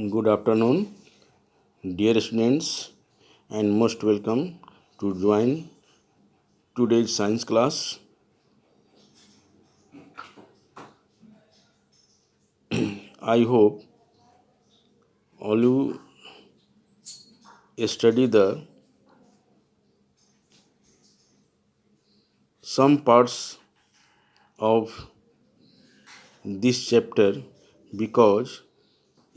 Good afternoon, dear students, and most welcome to join today's science class. I hope all you study the some parts of this chapter because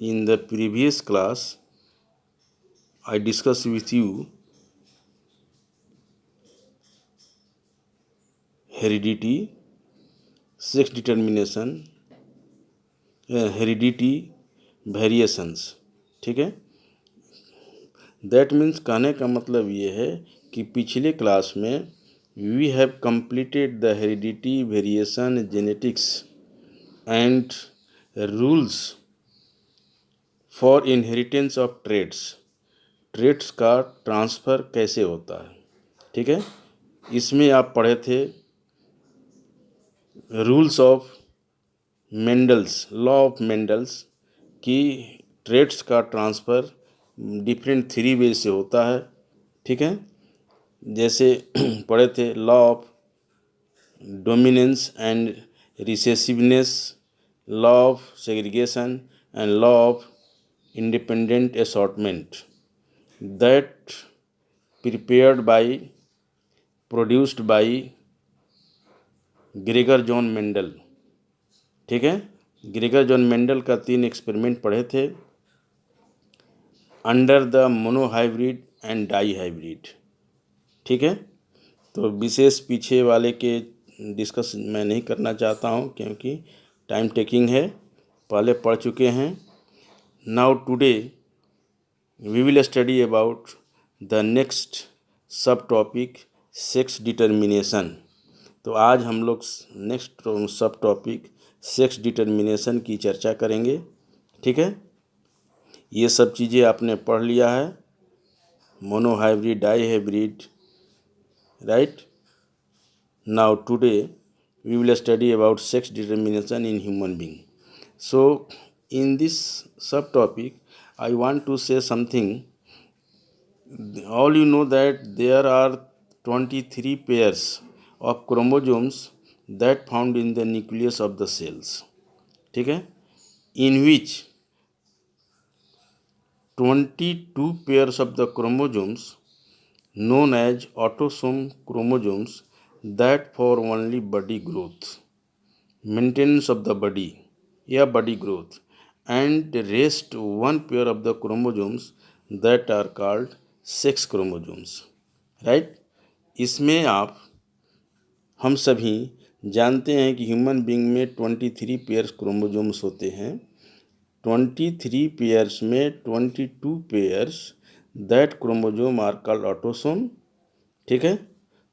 in the previous class I discussed with you heredity, sex determination, heredity, variations. ठीक है, that means कहने का मतलब ये है कि पिछले class में we have completed the heredity, variation, genetics and rules for inheritance of traits. Traits का ट्रांसफ़र कैसे होता है, ठीक है। इसमें आप पढ़े थे rules of Mendel's, law of Mendel's कि ट्रेड्स का ट्रांसफ़र डिफरेंट थ्री वे से होता है, ठीक है। जैसे पढ़े थे law of dominance and recessiveness, law of segregation and law of independent assortment that prepared by produced by Gregor John Mendel, ठीक है। ग्रेगर जॉन मेंडल का 3 एक्सपेरिमेंट पढ़े थे under the monohybrid and dihybrid, ठीक है। तो विशेष पीछे वाले के डिस्कस मैं नहीं करना चाहता हूँ क्योंकि टाइम टेकिंग है, पहले पढ़ चुके हैं। Now today we will study about the next sub topic sex determination. तो आज हम लोग next sub topic sex determination की चर्चा करेंगे, ठीक है। ये सब चीज़ें आपने पढ़ लिया है, monohybrid, dihybrid, right? Now today we will study about sex determination in human being. So in this subtopic I want to say something. All you know that there are 23 pairs of chromosomes that found in the nucleus of the cells, ठीक है, in which 22 pairs of the chromosomes known as autosome chromosomes that for only body growth, maintenance of the body या body growth, and rest one pair of the chromosomes that are called sex chromosomes, right? इसमें आप हम सभी जानते हैं कि human being में 23 pairs chromosomes होते हैं। 23 पेयर्स में 22 pairs that chromosome are called autosome, ठीक है,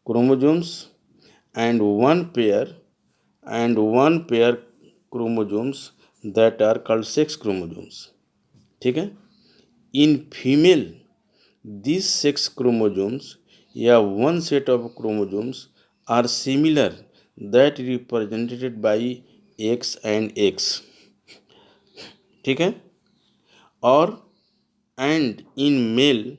chromosomes, and one pair chromosomes that are called sex chromosomes, ठीक है। In female this sex chromosomes या one set of chromosomes are similar that represented by X and X, ठीक है। और and in male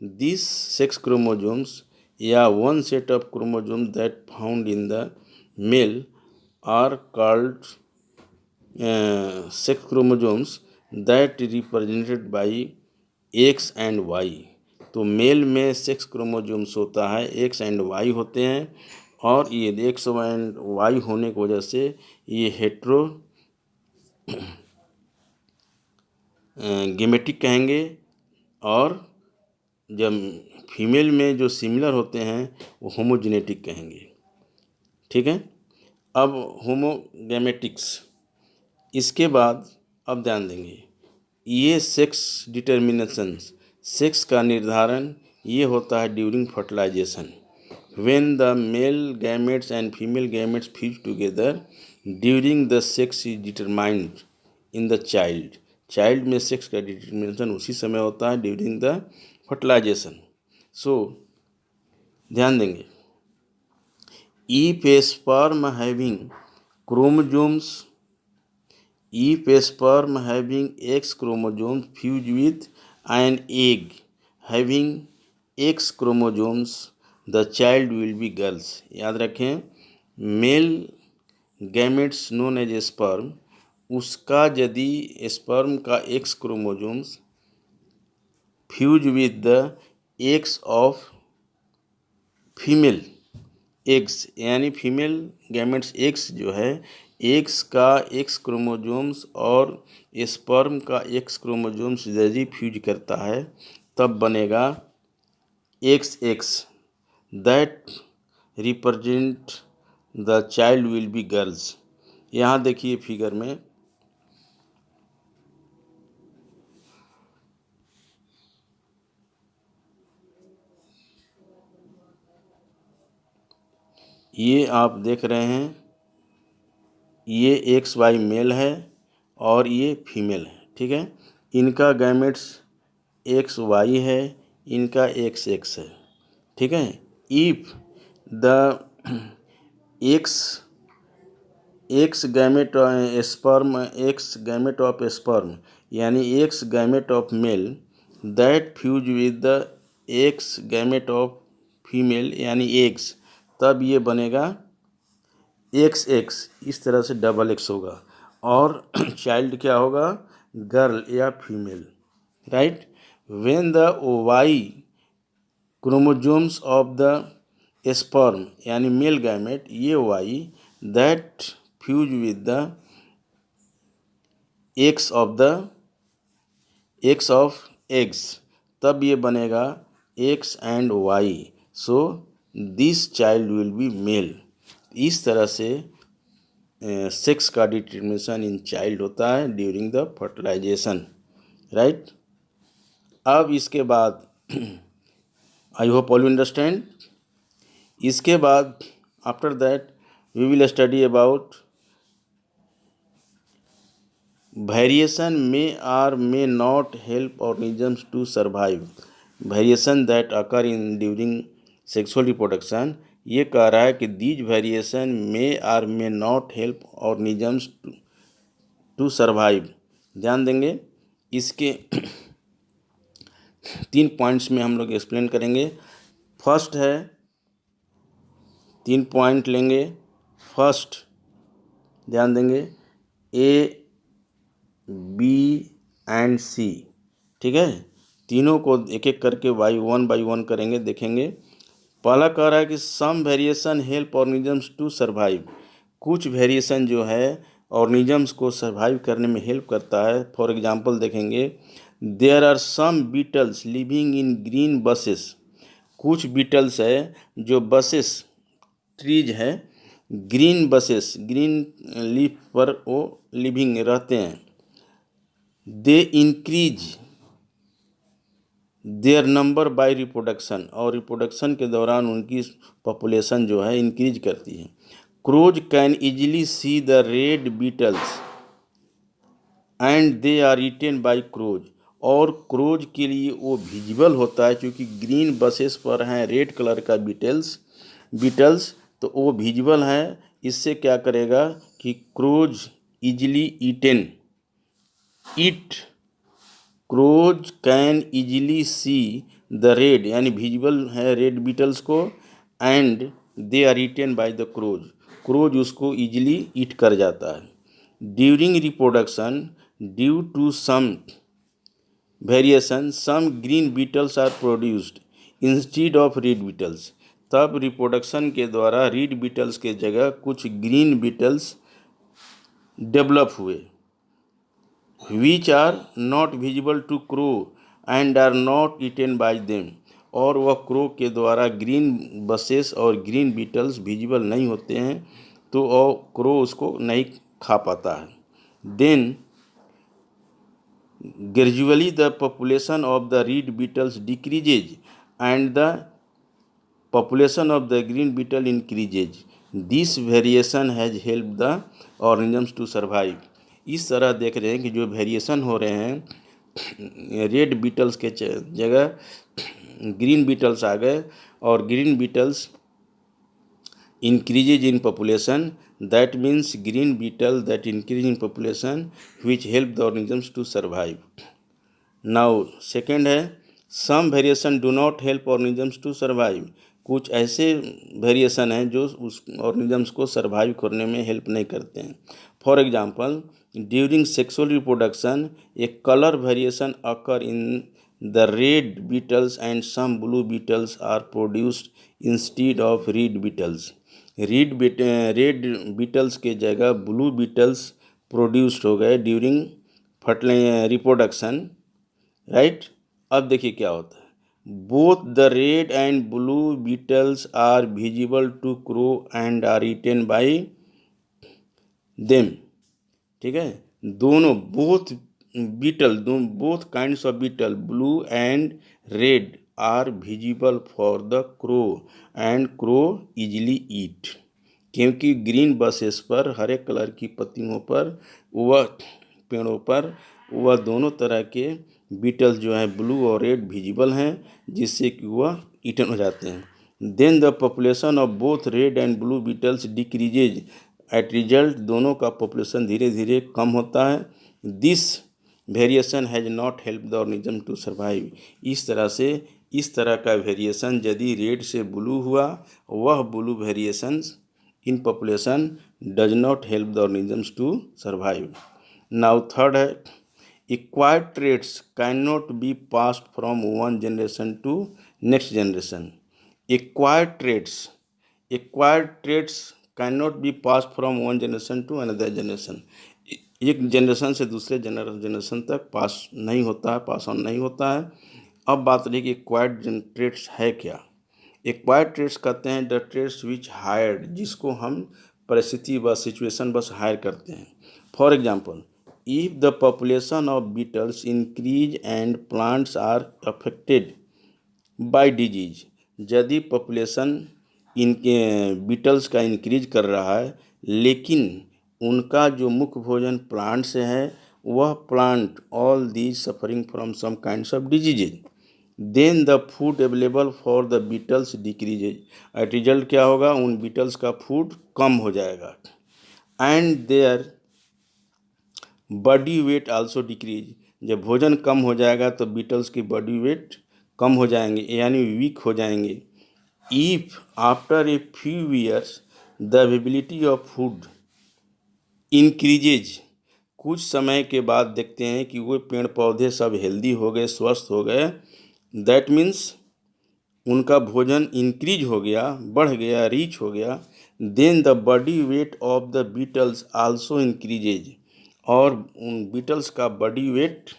this sex chromosomes या one set of chromosomes that found in the male are called sex chromosomes that represented by X and Y. तो mail में sex chromosomes होता है, x and Y होते हैं, और ये x and Y होने की वजह से ये हेट्रो गेमेटिक कहेंगे, और जब फीमेल में जो सिमिलर होते हैं वो होमोजेनेटिक कहेंगे, ठीक है। अब होमोगैमेटिक्स, इसके बाद अब ध्यान देंगे ये सेक्स डिटर्मिनेशन, सेक्स का निर्धारण ये होता है during fertilisation, when the male gametes and female gametes fuse together during the sex is determined in the child में सेक्स का डिटर्मिनेशन उसी समय होता है ड्यूरिंग द फर्टिलाइजेशन। सो ध्यान देंगे, if A sperm having chromosomes If a sperm having X chromosomes fuse with an egg having X chromosomes, the child will be girls. याद रखें, male gametes known as sperm, उसका यदि sperm का X chromosomes fuse with the X of female X, यानी female gametes X जो है, X का X chromosomes और स्पर्म का एक्स क्रोमोसोम्स यदि फ्यूज करता है तब बनेगा X X, that represent the child will be girls. यहाँ देखिए फिगर में, ये आप देख रहे हैं, ये एक्स वाई मेल है और ये फीमेल है, ठीक है। इनका गैमेट्स एक्स वाई है, इनका एक्स एक्स है, ठीक है। If the X X gamete sperm, X gamete of sperm यानी X gamete of male that fuse with the X gamete of female यानी एक्स, तब ये बनेगा एक्स एक्स, इस तरह से डबल एक्स होगा और चाइल्ड क्या होगा, गर्ल या female, right. When the Y chromosomes of the sperm यानी मेल गैमेट, ये Y that fuse with the X of eggs, तब ये बनेगा X and Y, so this child will be male. इस तरह से सेक्स का डिटर्मिनेशन इन चाइल्ड होता है ड्यूरिंग द फर्टिलाइजेशन, राइट। अब इसके बाद I hope all you understand. इसके बाद after that we will study about variation may or may not help organisms to survive, variation that occur in during sexual reproduction. ये कह रहा है कि these variation may or may not help organisms to survive. ध्यान देंगे, इसके 3 points में हम लोग एक्सप्लेन करेंगे। फर्स्ट है, 3 पॉइंट लेंगे। फर्स्ट ध्यान देंगे, ए बी एंड सी, ठीक है। तीनों को एक एक करके वन बाई वन करेंगे, देखेंगे। पहला कह रहा है कि some variation help organisms to survive, कुछ वेरिएशन जो है ऑर्गेनिजम्स को सर्वाइव करने में हेल्प करता है। फॉर एग्जांपल देखेंगे, there are some beetles living in green bushes, कुछ बीटल्स है जो बसेस ट्रीज है, ग्रीन बसेस ग्रीन लीफ पर वो लिविंग रहते हैं। They increase their number by reproduction, और रिप्रोडक्शन के दौरान उनकी पॉपुलेशन जो है इंक्रीज करती है। Crows can easily see the red beetles and they are eaten by crows, और क्रोज के लिए वो विजिबल होता है क्योंकि ग्रीन बसेस पर हैं रेड कलर का बीटल्स, तो वो विजिबल है। इससे क्या करेगा कि crows easily eaten it, crows can easily see the red यानी विजिबल है रेड बीटल्स को, and they are eaten by the crows, crows उसको इजीली ईट कर जाता है। During reproduction due to some variation some green beetles are produced instead of red beetles, तब reproduction के द्वारा रेड बीटल्स के जगह कुछ ग्रीन बीटल्स डेवलप हुए, which are not visible to crow and are not eaten by them, और वह crow के द्वारा ग्रीन बसेस और ग्रीन बीटल्स विजिबल नहीं होते हैं तो और क्रो उसको नहीं खा पाता है। Then gradually the population of the red beetles decreases and the population of the green beetle increases, this variation has help the organisms to survive. इस तरह देख रहे हैं कि जो वेरिएशन हो रहे हैं, रेड बीटल्स के जगह ग्रीन बीटल्स आ गए और green beetles increases in population, That means green beetle that increase in population which help the organisms to survive. Now second है some variation do not help organisms to survive. कुछ ऐसे variation हैं जो उस organisms को survive करने में help नहीं करते हैं. For example, during sexual reproduction a colour variation occur in the red beetles and some blue beetles are produced instead of red beetles. Red beetles के जगह ब्लू बीटल्स प्रोड्यूस्ड हो गए ड्यूरिंग रिप्रोडक्शन. राइट. अब देखिए क्या होता है. Both the red and blue beetles are visible to crow and are eaten by them. ठीक है. दोनों both kinds of beetle blue and red are visible for the crow and crow easily eat. क्योंकि green buses पर हरे colour की पत्तियों पर वह पेड़ों पर वह दोनों तरह के बीटल्स जो हैं ब्लू और रेड विजिबल हैं जिससे कि वह ईटन हो जाते हैं. Then the population of both red and blue beetles decreases. At result दोनों का पॉपुलेशन धीरे धीरे कम होता है. This variation has not help the organism to survive. इस तरह का वेरिएशन यदि रेड से ब्लू हुआ, वह blue variations in population does not help the organisms to survive. Now third है acquired traits cannot be passed from one generation to next generation. Acquired traits cannot be passed from one generation to another generation. एक generation से दूसरे generation तक pass on नहीं होता है. अब बात रही कि एक्वायर्ड ट्रेट्स है क्या. एक्वायर्ड ट्रेट्स कहते हैं द ट्रेट्स विच हायर्ड, जिसको हम परिस्थिति व सिचुएशन बस हायर करते हैं. For example, if the population of beetles increase and plants are affected by disease. यदि पॉपुलेशन इनके बीटल्स का इंक्रीज कर रहा है लेकिन उनका जो मुख्य भोजन प्लांट से है वह plant all these suffering from some kinds of diseases, then the food available for the beetles decreases. At result क्या होगा, उन बीटल्स का फूड कम हो जाएगा. And their body weight also decrease. जब भोजन कम हो जाएगा तो बीटल्स की बॉडी वेट कम हो जाएंगे यानी वीक हो जाएंगे. If after a few years the availability of food increases. कुछ समय के बाद देखते हैं कि वो पेड़ पौधे सब हेल्दी हो गए, स्वस्थ हो गए. दैट मीन्स उनका भोजन इंक्रीज हो गया, बढ़ गया, रीच हो गया. Then the body weight of the beetles also increases. और उन बीटल्स का बॉडी वेट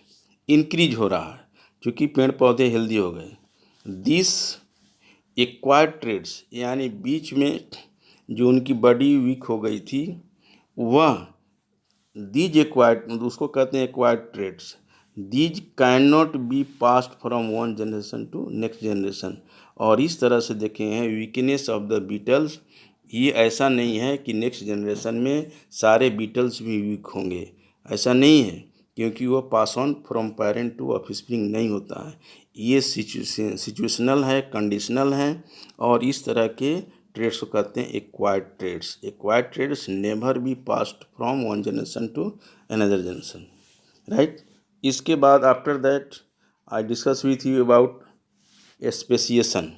इंक्रीज हो रहा है क्योंकि पेड़ पौधे हेल्दी हो गए. दिस एक्वायर्ड ट्रेड्स यानी बीच में जो उनकी बॉडी वीक हो गई थी वह दीज एक्वायर्ड, उसको कहते हैं acquired traits. These can not be passed from one generation to next generation. और इस तरह से देखे हैं वीकनेस ऑफ द बीटल्स. ये ऐसा नहीं है कि नेक्स्ट जनरेशन में सारे बीटल्स भी वीक होंगे, ऐसा नहीं है, क्योंकि वो pass on from parent to offspring नहीं होता है. ये सिचुएशनल है, कंडीशनल है. और इस तरह के ट्रेड्स को कहते हैं acquired traits. Acquired traits never be passed from one generation to another generation. Right. इसके बाद after that I discuss with you about speciation.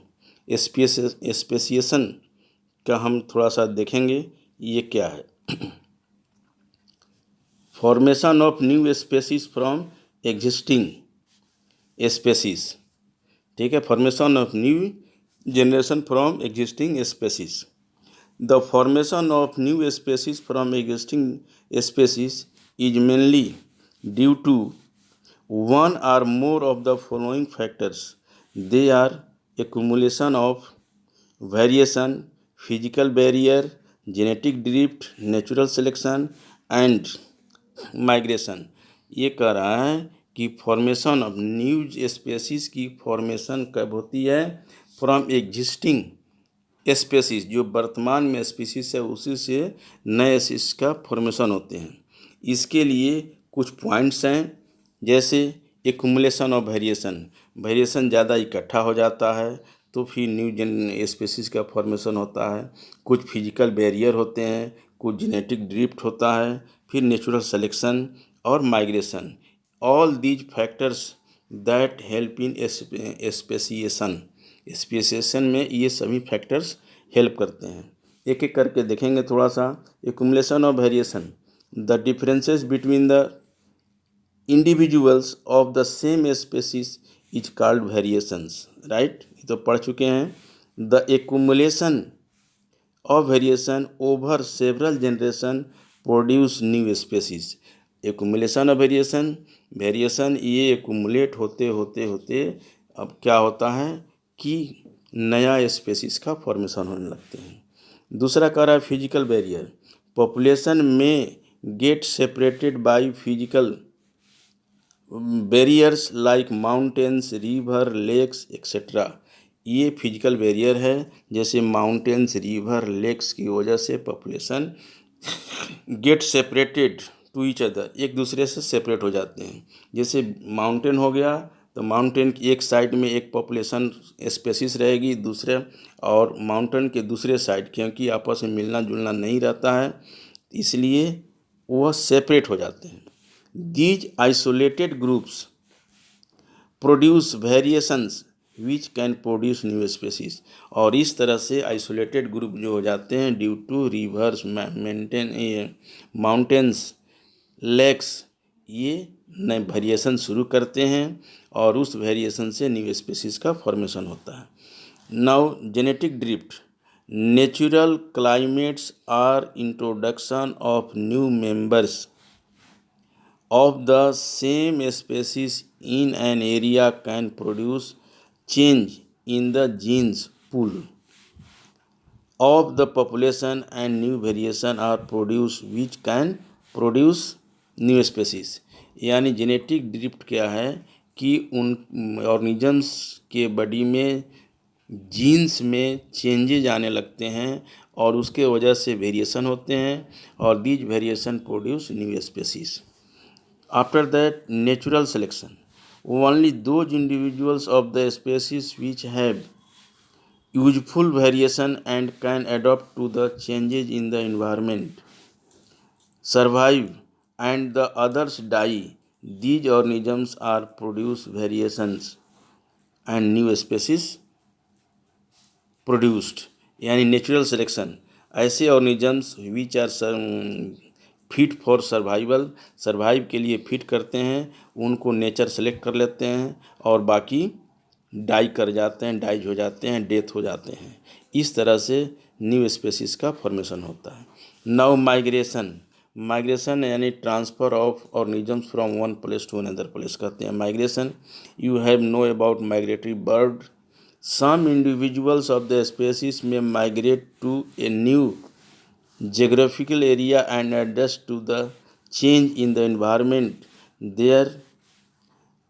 Speciation का हम थोड़ा सा देखेंगे ये क्या है. Formation of new species from existing species. ठीक है. Formation of new generation from existing species. The formation of new species from existing species is mainly due to one or more of the following factors. They are accumulation of variation, physical barrier, genetic drift, natural selection and migration. ये कह रहा है कि formation of new species की formation कब होती है, from existing species, जो वर्तमान में स्पीसीज है उसी से नए स्पीसीज का फॉर्मेशन होते हैं. इसके लिए कुछ पॉइंट्स हैं, जैसे एक्युमुलेशन ऑफ वेरिएशन ज़्यादा इकट्ठा हो जाता है तो फिर न्यू स्पीसीज का फॉर्मेशन होता है. कुछ फिजिकल बैरियर होते हैं, कुछ जेनेटिक ड्रिफ्ट होता है, फिर नेचुरल सेलेक्शन और migration. All these factors that help in speciation में ये सभी फैक्टर्स हेल्प करते हैं। एक एक करके देखेंगे थोड़ा सा। एक्युमुलेशन और variation, the differences between the individuals of the same species is called variations, right, ये तो पढ़ चुके हैं। The accumulation of variation over several generation produce new species. Accumulation of variation ये एक्युमुलेट होते होते होते अब क्या होता है कि नया स्पेसीज का फॉर्मेशन होने लगते हैं। दूसरा कह रहा है फिजिकल बैरियर, पॉपुलेशन में get separated by physical barriers like mountains, river, lakes etcetera. ये फिजिकल बैरियर है, जैसे माउंटेन्स, रिवर, लेक्स की वजह से population get separated to each other, एक दूसरे से सेपरेट हो जाते हैं। जैसे माउंटेन हो गया तो माउंटेन की एक साइड में एक पॉपुलेशन स्पेसीज रहेगी, दूसरे और माउंटेन के दूसरे साइड, क्योंकि आपस में मिलना जुलना नहीं रहता है इसलिए वह सेपरेट हो जाते हैं। These isolated groups produce variations which can produce new species. और इस तरह से आइसोलेटेड ग्रुप जो हो जाते हैं due to rivers, mountains, lakes, ये नए वेरिएशन शुरू करते हैं और उस वेरिएशन से न्यू स्पेसीज का फॉर्मेशन होता है। Now genetic drift, natural climates or introduction of new members of the same species in an area can produce change in the genes pool of the population and new variation are produced which can produce new species। यानी genetic drift क्या है कि उन organisms के body में jeans में changes आने लगते हैं और उसके वजह से वेरिएशन होते हैं और these variation produce new species. After that, natural selection. Only those individuals of the species which have useful variation and can adapt to the changes in the environment survive and the others die. These organisms are produce variations and new species produced। यानी natural selection, ऐसे organisms which are fit for survive के लिए fit करते हैं, उनको nature select कर लेते हैं और बाकी डाई कर जाते हैं, डाइज हो जाते हैं, डेथ हो जाते हैं। इस तरह से न्यू स्पेसीज का फॉर्मेशन होता है। नाउ माइग्रेशन यानी transfer of organisms from one place to another place कहते हैं migration. You have know about migratory bird. Some individuals of the species may migrate to a new geographical area and adjust to the change in the environment there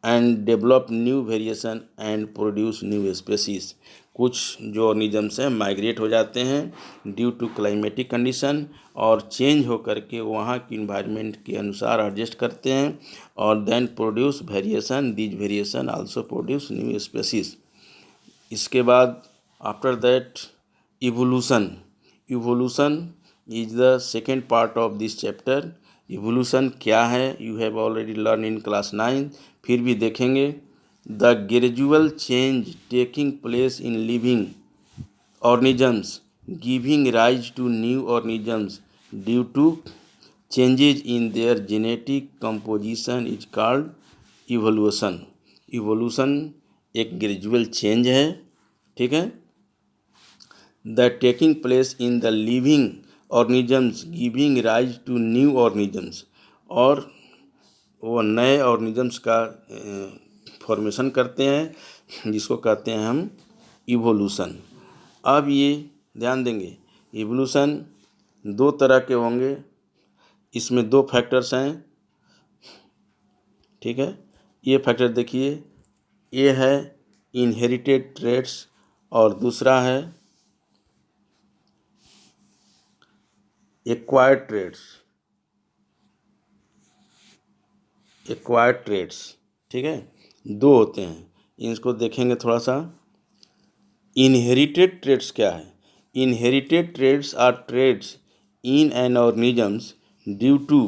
and develop new variation and produce new species। कुछ जो organisms हैं migrate हो जाते हैं due to climatic condition और change हो करके वहाँ की इन्वायरमेंट के अनुसार एडजस्ट करते हैं और then produce variation, these variation also produce new species. इसके बाद after that evolution is the second part of this chapter. Evolution क्या है you have already learn in class 9, फिर भी देखेंगे। The gradual change taking place in living organisms giving rise to new organisms due to changes in their genetic composition is called evolution. Evolution एक gradual change है, ठीक है, the taking place in the living organisms giving rise to new organisms, और वो नए organisms का formation करते हैं जिसको कहते हैं हम इवोल्यूशन। अब ये ध्यान देंगे इवोल्यूशन दो तरह के होंगे, इसमें दो फैक्टर्स हैं, ठीक है। ये फैक्टर देखिए, ये है इनहेरिटेड ट्रेट्स और दूसरा है एक्वायर्ड ट्रेट्स, ठीक है, दो होते हैं। इसको देखेंगे थोड़ा सा। इनहेरिटेड ट्रेट्स क्या है? Inherited traits are traits in an organisms due to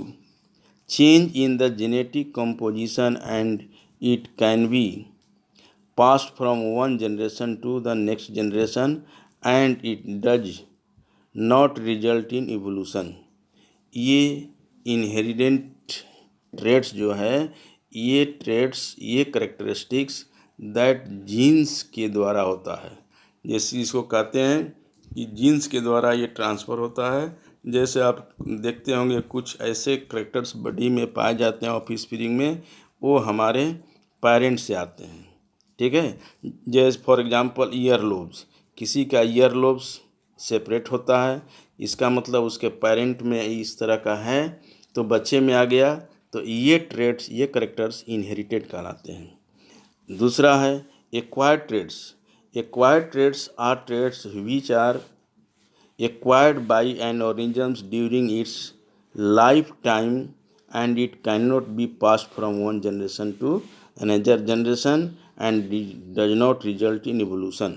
change in the genetic composition, and it can be passed from one generation to the next generation, and it does not result in evolution. ये इनहेरिडेंट trades जो है, ये trades, ये characteristics that genes के द्वारा होता है। जैसे इसको कहते हैं कि जीन्स के द्वारा ये ट्रांसफ़र होता है। जैसे आप देखते होंगे कुछ ऐसे करेक्टर्स बॉडी में पाए जाते हैं ऑफ स्प्रिंग में, वो हमारे पेरेंट्स से आते हैं। ठीक है, जैसे फॉर एग्जांपल ईयर लोब्स, किसी का ईयर लोब्स सेपरेट होता है, इसका मतलब उसके पेरेंट में इस तरह का है, तो बच्चे में आ गया, तो ये ट्रेड्स, ये करेक्टर्स इनहेरिटेड कहलाते हैं। दूसरा है acquired traits. Acquired traits are traits which are acquired by an organism during its lifetime, and it cannot be passed from one generation to another generation, and does not result in evolution।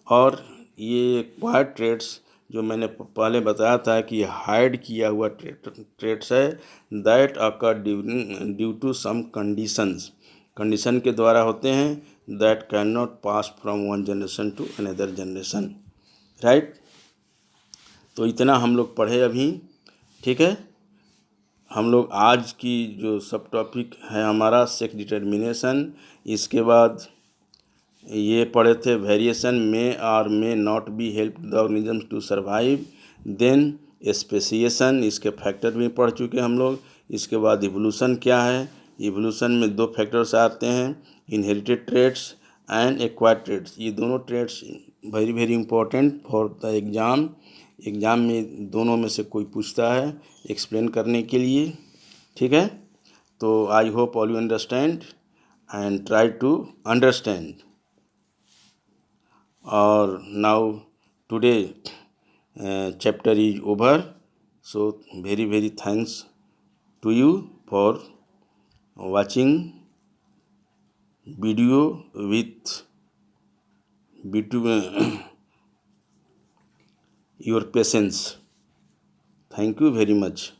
और ये acquired traits जो मैंने पहले बताया था कि hide किया हुआ ट्रेड्स है, that occur due to some conditions, condition के द्वारा होते हैं, that can not pass from one generation to another generation. Right, तो इतना हम लोग पढ़े अभी। ठीक है, हम लोग आज की जो सब टॉपिक है हमारा सेक्स डिटर्मिनेशन, इसके बाद ये पढ़े थे वेरिएशन में और may not be help the organisms to survive, then speciation, इसके फैक्टर भी पढ़ चुके हम लोग। इसके बाद इवोल्यूशन क्या है, इवोल्यूशन में दो फैक्टर्स आते हैं, inherited traits and acquired traits. ये दोनों traits very very important for the exam. Exam में दोनों में से कोई पूछता है एक्सप्लेन करने के लिए। ठीक है, तो I hope all you understand and try to understand. और now today chapter is over, so very very thanks to you for watching video with your patience. Thank you very much.